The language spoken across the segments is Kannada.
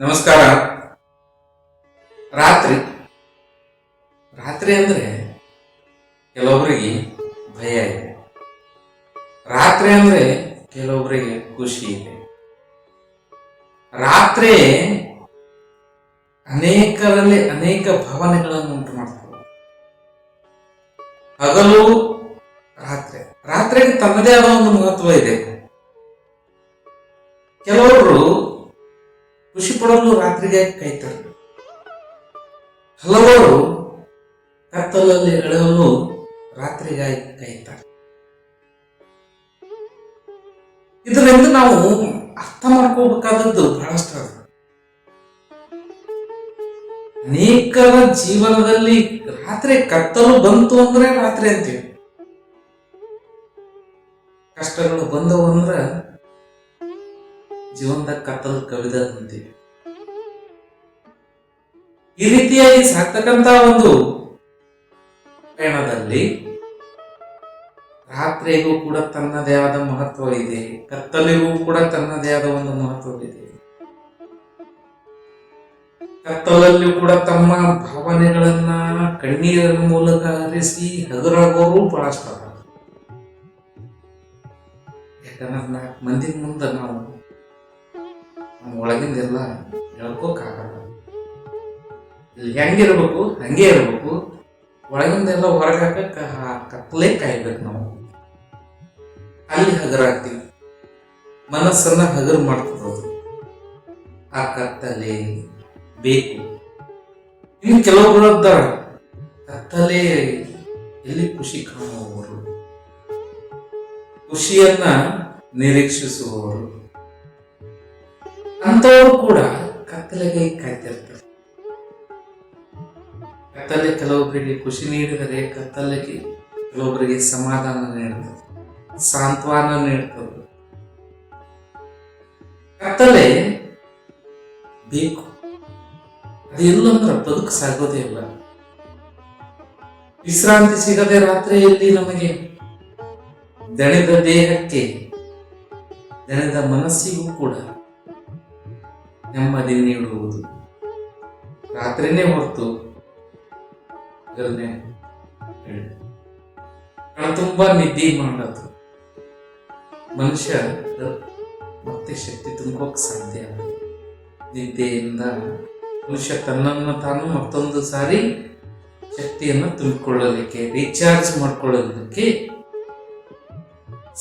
ನಮಸ್ಕಾರ. ರಾತ್ರಿ ರಾತ್ರಿ ಅಂದ್ರೆ ಕೆಲವೊಬ್ಬರಿಗೆ ಭಯ ಇದೆ. ರಾತ್ರಿ ಅಂದ್ರೆ ಕೆಲವೊಬ್ಬರಿಗೆ ಖುಷಿ ಇದೆ. ರಾತ್ರಿ ಅನೇಕರಲ್ಲಿ ಅನೇಕ ಭಾವನೆಗಳನ್ನು ಉಂಟು ಮಾಡ್ತದೆ. ಹಗಲು ರಾತ್ರಿಗೆ ತನ್ನದೇ ಆದ ಒಂದು ಮಹತ್ವ ಇದೆ. ಕೆಲವರು ಖುಷಿ ಪಡಲು ರಾತ್ರಿಗೆ ಕಾಯ್ತಾರೆ. ಹಲವರು ಕತ್ತಲಲ್ಲಿ ಎಳೆಯಲು ರಾತ್ರಿಗಾಗಿ ಕಾಯ್ತಾರೆ. ಇದರಿಂದ ನಾವು ಅರ್ಥ ಮಾಡ್ಕೋಬೇಕಾದದ್ದು ಬಹಳಷ್ಟು ಅದ. ಅನೇಕರ ಜೀವನದಲ್ಲಿ ರಾತ್ರಿ ಕತ್ತಲು ಬಂತು ಅಂದ್ರೆ ರಾತ್ರಿ ಅಂತೀವಿ. ಕಷ್ಟಗಳು ಬಂದವು ಅಂದ್ರ ಜೀವನದ ಕತ್ತಲು ಕವಿದಂತೀವಿ. ಈ ರೀತಿಯಾಗಿ ಸಾಕ್ತಕ್ಕಂತ ಒಂದು ಪಯಣದಲ್ಲಿ ರಾತ್ರಿಗೂ ಕೂಡ ತನ್ನದೇ ಆದ ಮಹತ್ವ ಇದೆ, ಕತ್ತಲಿಗೂ ಕೂಡ ತನ್ನದೇ ಆದ ಒಂದು ಮಹತ್ವವಿದೆ. ಕತ್ತಲಲ್ಲಿಯೂ ಕೂಡ ತಮ್ಮ ಭಾವನೆಗಳನ್ನ ಕಣ್ಣೀರಿನ ಮೂಲಕ ಹರಿಸಿ ಹಗುರಾಗೋರು ಬಹಳಷ್ಟು. ಯಾಕಂದ್ರೆ 4 ಮಂದಿ ಮುಂದೆ ನಾವು ನಮ್ಮ ಒಳಗಿಂದೆಲ್ಲ ಹೇಳ್ಕೋಕ್ಕಾಗಲ್ಲ. ಇಲ್ಲಿ ಹೆಂಗಿರ್ಬೇಕು ಹಂಗೆ ಇರ್ಬೇಕು. ಒಳಗಿಂದೆಲ್ಲ ಹೊರಗಾಕ ಕತ್ತಲೇ ಕಾಯ್ಬೇಕು. ನಾವು ಅಲ್ಲಿ ಹಗರಾಗ್ತೀವಿ. ಮನಸ್ಸನ್ನ ಹಗರು ಮಾಡ್ಕೋಬಹುದು. ಆ ಕತ್ತಲೆ ಬೇಕು. ಇನ್ನು ಕೆಲವೊಬ್ಬರು ಕತ್ತಲೆ ಎಲ್ಲಿ ಖುಷಿ ಕಾಣುವವರು, ಖುಷಿಯನ್ನ ನಿರೀಕ್ಷಿಸುವವರು, ಅಂತವರು ಕೂಡ ಕತ್ತಲೆಗೆ ಕಾಯ್ತಿರ್ತಾರೆ. ಕತ್ತಲೆ ಕೆಲವೊಬ್ಬರಿಗೆ ಖುಷಿ ನೀಡಿದರೆ ಕತ್ತಲೆಗೆ ಕೆಲವೊಬ್ಬರಿಗೆ ಸಮಾಧಾನ ನೀಡುತ್ತದೆ, ಸಾಂತ್ವನ ನೀಡುತ್ತದೆ. ಕತ್ತಲೆ ಬೇಕು. ಅದು ಇಲ್ಲಂದ್ರೆ ಬದುಕು ಸಾಗೋದೇ ಇಲ್ಲ. ವಿಶ್ರಾಂತಿ ಸಿಗದೆ ರಾತ್ರಿಯಲ್ಲಿ ನಮಗೆ ದಣಿದ ದೇಹಕ್ಕೆ, ದಣಿದ ಮನಸ್ಸಿಗೂ ಕೂಡ ನೆಮ್ಮದಿ ನೀಡುವುದು ರಾತ್ರಿನೇ ಹೊರತು ತುಂಬಾ ನಿದ್ದೆ ಮಾಡೋದು ಮನುಷ್ಯ ಮತ್ತೆ ಶಕ್ತಿ ತುಂಬೋಕ್ ಸಾಧ್ಯ. ನಿದ್ದೆಯಿಂದ ಮನುಷ್ಯ ತನ್ನನ್ನು ತಾನು ಮತ್ತೊಂದು ಸಾರಿ ಶಕ್ತಿಯನ್ನು ತುಂಬಿಕೊಳ್ಳಲಿಕ್ಕೆ, ರೀಚಾರ್ಜ್ ಮಾಡಿಕೊಳ್ಳಲಿಕ್ಕೆ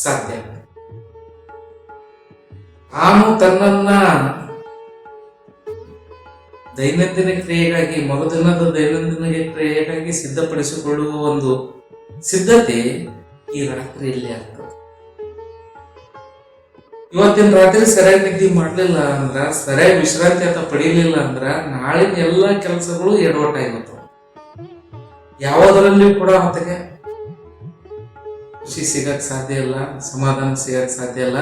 ಸಾಧ್ಯ. ತಾನು ತನ್ನನ್ನ ದೈನಂದಿನ ಕ್ರಿಯೆಗಾಗಿ, ಮರುದಿನದ ದೈನಂದಿನ ಕ್ರಿಯೆಗಾಗಿ ಸಿದ್ಧಪಡಿಸಿಕೊಳ್ಳುವ ಒಂದು ಸಿದ್ಧತೆ ಈ ರಾತ್ರಿಯಲ್ಲಿ ಆಗ್ತದೆ. ಇವತ್ತಿನ ರಾತ್ರಿ ಸರಿಯಾಗಿ ನಿದ್ದೆ ಮಾಡಲಿಲ್ಲ ಅಂದ್ರ, ಸರಿಯಾಗಿ ವಿಶ್ರಾಂತಿ ಅಥವಾ ಪಡೀಲಿಲ್ಲ ಅಂದ್ರ ನಾಳಿನ ಎಲ್ಲ ಕೆಲಸಗಳು ಎಡವಟ್ಟಾಗಿರ್ತಾವ. ಯಾವುದರಲ್ಲಿಯೂ ಕೂಡ ಹೊತ್ತಿಗೆ ಖುಷಿ ಸಿಗಕ್ ಸಾಧ್ಯ ಇಲ್ಲ, ಸಮಾಧಾನ ಸಿಗಕ್ ಸಾಧ್ಯ ಇಲ್ಲ,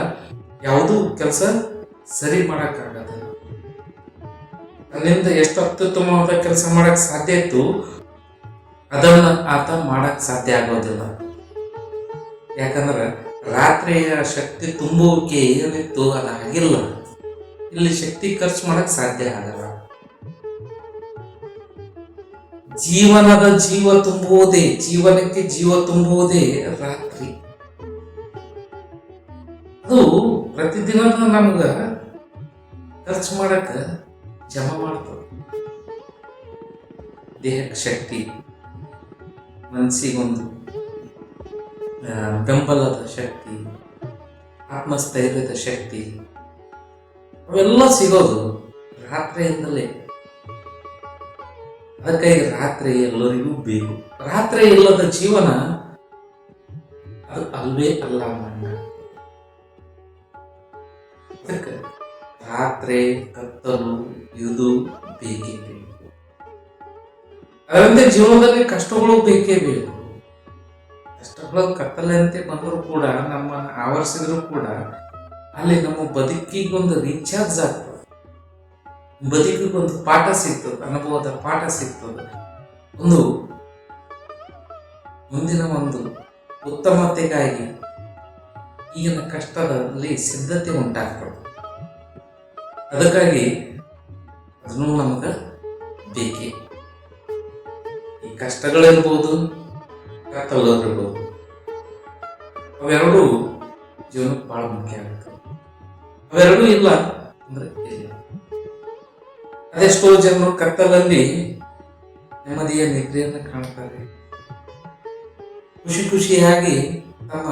ಯಾವುದೂ ಕೆಲಸ ಸರಿ ಮಾಡಕ್ ಆಗೋದಿಲ್ಲ. ಅಲ್ಲಿಂದ ಎಷ್ಟು ಅತ್ಯುತ್ತಮವಾದ ಕೆಲಸ ಮಾಡಕ್ ಸಾಧ್ಯ ಇತ್ತು ಅದನ್ನ ಆತ ಮಾಡಕ್ ಸಾಧ್ಯ ಆಗೋದಿಲ್ಲ. ಯಾಕಂದ್ರೆ ರಾತ್ರಿಯ ಶಕ್ತಿ ತುಂಬುವಿಕೆ ಏನಿತ್ತು ಅದಾಗಿಲ್ಲ. ಇಲ್ಲಿ ಶಕ್ತಿ ಖರ್ಚು ಮಾಡಕ್ ಸಾಧ್ಯ ಆಗಲ್ಲ. ಜೀವನದ ಜೀವ ತುಂಬುವುದೇ, ಜೀವನಕ್ಕೆ ಜೀವ ತುಂಬುವುದೇ ರಾತ್ರಿ. ಅದು ಪ್ರತಿದಿನದ ನಮ್ಗ ಖರ್ಚು ಮಾಡಕ ಜಮ ಮಾಡ್ತದೆ. ದೇಹಕ್ಕೆ ಶಕ್ತಿ, ಮನಸ್ಸಿಗೊಂದು ಬೆಂಬಲದ ಶಕ್ತಿ, ಆತ್ಮಸ್ಥೈರ್ಯದ ಶಕ್ತಿ, ಅವೆಲ್ಲ ಸಿಗೋದು ರಾತ್ರಿಯಿಂದಲೇ. ಅದಕ್ಕಾಗಿ ರಾತ್ರಿ ಎಲ್ಲರಿಗೂ ಬೇಕು. ರಾತ್ರಿ ಇಲ್ಲದ ಜೀವನ ಅದು ಅಲ್ವೇ ಅಲ್ಲ. ಅದಕ್ಕೆ ರಾತ್ರಿ ಕತ್ತಲು ಇದು ಬೇಕೇ ಬೇಕು. ಅದರಂತೆ ಜೀವನದಲ್ಲಿ ಕಷ್ಟಗಳು ಬೇಕೇ ಬೇಕು. ಕಷ್ಟಗಳು ಕತ್ತಲಂತೆ ಬಂದರೂ ಕೂಡ, ನಮ್ಮನ್ನು ಆವರಿಸಿದ್ರು ಕೂಡ ಅಲ್ಲಿ ನಮ್ಮ ಬದುಕಿಗೊಂದು ರೀಚಾರ್ಜ್ ಆಗ್ತದೆ. ಬದುಕಿಗೊಂದು ಪಾಠ ಸಿಗ್ತದೆ, ಅನುಭವದ ಪಾಠ ಸಿಗ್ತದೆ. ಒಂದು ಮುಂದಿನ ಒಂದು ಉತ್ತಮತೆಗಾಗಿ ಈಗಿನ ಕಷ್ಟದಲ್ಲಿ ಸಿದ್ಧತೆ ಉಂಟಾಗ್ತದೆ. ಅದಕ್ಕಾಗಿ ಅದನ್ನು ನಮಗೆ ಬೇಕೇ. ಈ ಕಷ್ಟಗಳಿರ್ಬೋದು, ಕತ್ತಲಿರ್ಬೋದು, ಅವೆರಡೂ ಜೀವನಕ್ಕೆ ಬಹಳ ಮುಖ್ಯ ಆಗ್ತವೆ. ಅವೆರಡೂ ಇಲ್ಲ ಅಂದ್ರೆ ಇಲ್ಲ. ಅದೆಷ್ಟೋ ಜನರು ಕತ್ತಲಲ್ಲಿ ನೆಮ್ಮದಿಯ ನಿದ್ರೆಯನ್ನು ಕಾಣ್ತಾರೆ, ಖುಷಿ ಖುಷಿಯಾಗಿ ತಮ್ಮ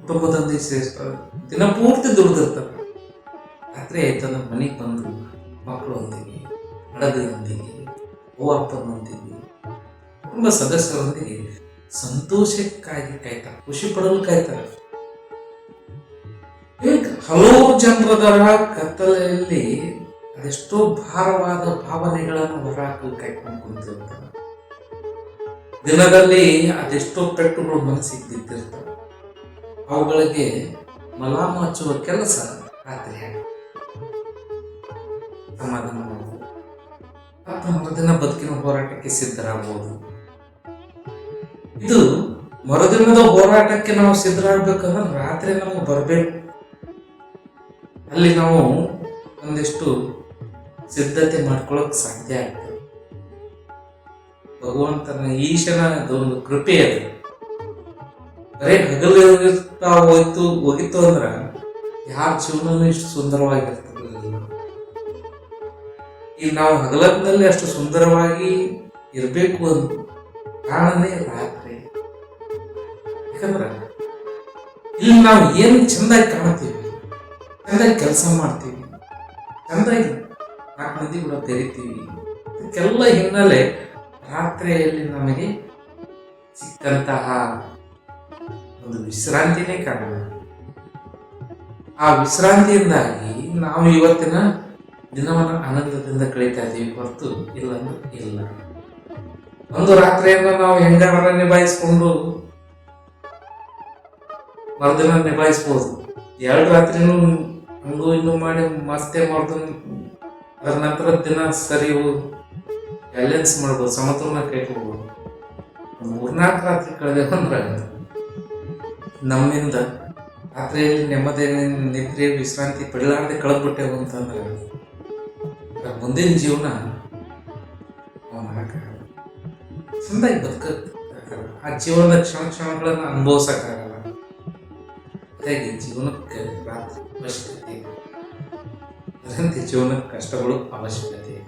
ಕುಟುಂಬದೊಂದಿಗೆ ಸೇರಿಸ್ತಾರೆ, ದಿನಪೂರ್ತಿ ದುಡಿದಿರ್ತಾರೆ. ರಾತ್ರಿ ಆಯ್ತಂದ ಮನೆಗೆ ಬಂದು ಮಕ್ಕಳೊಂದಿಗೆ, ಹಡದಿನೊಂದಿಗೆ, ಅಪ್ಪನೊಂದಿಗೆ, ಕುಟುಂಬ ಸದಸ್ಯರೊಂದಿಗೆ ಸಂತೋಷಕ್ಕಾಗಿ ಕಾಯ್ತಾರೆ, ಖುಷಿ ಪಡಲು ಕಾಯ್ತಾರೆ. ಹಲವು ಜನರದರ ಕತ್ತಲೆಯಲ್ಲಿ ಅದೆಷ್ಟೋ ಭಾರವಾದ ಭಾವನೆಗಳನ್ನು ಹೊರಹಾಕಲು ಕಾಯ್ಕೊಂಡು ಕುಂತಿರ್ತಾರೆ. ದಿನದಲ್ಲಿ ಅದೆಷ್ಟೋ ಪೆಟ್ಟುಗಳು ಮನಸ್ಸಿಗೆ ಬಿದ್ದಿರ್ತವೆ. ಅವುಗಳಿಗೆ ಮಲಾಮು ಹಚ್ಚುವ ಕೆಲಸ ರಾತ್ರಿ ಸಮಾಧಾನ ಮಾಡಬಹುದು. ಮರುದಿನ ಬದುಕಿನ ಹೋರಾಟಕ್ಕೆ ಸಿದ್ಧರಾಗಬಹುದು. ಇದು ಮರುದಿನದ ಹೋರಾಟಕ್ಕೆ ನಾವು ಸಿದ್ಧರಾಗಬೇಕಂದ್ರೆ ರಾತ್ರಿ ನಮಗೆ ಬರಬೇಕು. ಅಲ್ಲಿ ನಾವು ಒಂದಿಷ್ಟು ಸಿದ್ಧತೆ ಮಾಡ್ಕೊಳ್ಳೋಕೆ ಸಾಧ್ಯ ಆಗ್ತದೆ. ಭಗವಂತನ ಈಶನ ಒಂದು ಕೃಪೆ ಅದು. ಬರೇ ಹಗಲು ಹೋಗಿತ್ತು ಅಂದ್ರ ಯಾರ ಜೀವನನೂ ಇಷ್ಟು ಸುಂದರವಾಗಿರ್ತದೆ. ಈಗ ನಾವು ಹಗಲತ್ನಲ್ಲಿ ಅಷ್ಟು ಸುಂದರವಾಗಿ ಇರಬೇಕು ಅಂತ ಕಾರಣನೇ ರಾತ್ರಿ. ಯಾಕಂದ್ರ ಇಲ್ಲಿ ನಾವು ಏನು ಚಂದಾಗಿ ಕಾಣ್ತೀವಿ, ಚಂದಾಗಿ ಕೆಲಸ ಮಾಡ್ತೀವಿ, ಚಂದಾಗಿ 4 ಮಂದಿ ಕೂಡ ಬೆರಿತೀವಿ. ಇದಕ್ಕೆಲ್ಲ ಹಿನ್ನೆಲೆ ರಾತ್ರಿಯಲ್ಲಿ ನಮಗೆ ಸಿಕ್ಕಂತಹ ಒಂದು ವಿಶ್ರಾಂತಿನೇ ಕಾರಣ. ಆ ವಿಶ್ರಾಂತಿಯಿಂದಾಗಿ ನಾವು ಇವತ್ತಿನ ದಿನವನ್ನು ಆನಂದದಿಂದ ಕಳೀತಾ ಇದ್ದೀವಿ ಹೊರತು ಇಲ್ಲ ಅಂದ್ರೆ ಇಲ್ಲ. ಒಂದು ರಾತ್ರಿಯನ್ನು ನಾವು ಹೆಂಗಾರ ನಿಭಾಯಿಸ್ಕೊಂಡು ಮರುದಿನ ನಿಭಾಯಿಸ್ಬೋದು. 2 ರಾತ್ರಿನೂ ಹಂಗೂ ಇನ್ನೂ ಮಾಡಿ ಮಸ್ತೆ ಮಾಡ್ದು ಅದರ ನಂತರ ದಿನ ಸರಿ ಬ್ಯಾಲೆನ್ಸ್ ಮಾಡ್ಬೋದು, ಸಮತೋಲನ ಕೈಕೊಳ್ಬೋದು. 3-4 ರಾತ್ರಿ ಕಳೆದೇವಂದ್ರೆ ನಮ್ಮಿಂದ ರಾತ್ರಿಯಲ್ಲಿ ನೆಮ್ಮದಿ ನಿದ್ರೆ ವಿಶ್ರಾಂತಿ ಪಡಿಲಾರದೆ ಕಳೆದ್ಬಿಟ್ಟೆವು ಅಂತಂದ್ರೆ ಮುಂದಿನ ಜೀವನ ಚಂದಾಗಿ ಬದುಕಕ್ಕಾಗಲ್ಲ. ಆ ಜೀವನದ ಕ್ಷಣಗಳನ್ನು ಅನುಭವಿಸಕ್ಕಾಗಲ್ಲ. ಹಾಗಾಗಿ ಜೀವನಕ್ಕೆ ರಾತ್ರಿ ಅವಶ್ಯಕತೆ ಇದೆ. ಅದರಂತೆ ಜೀವನಕ್ಕೆ ಕಷ್ಟಗಳು ಅವಶ್ಯಕತೆ ಇದೆ.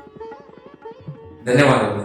ಧನ್ಯವಾದಗಳು.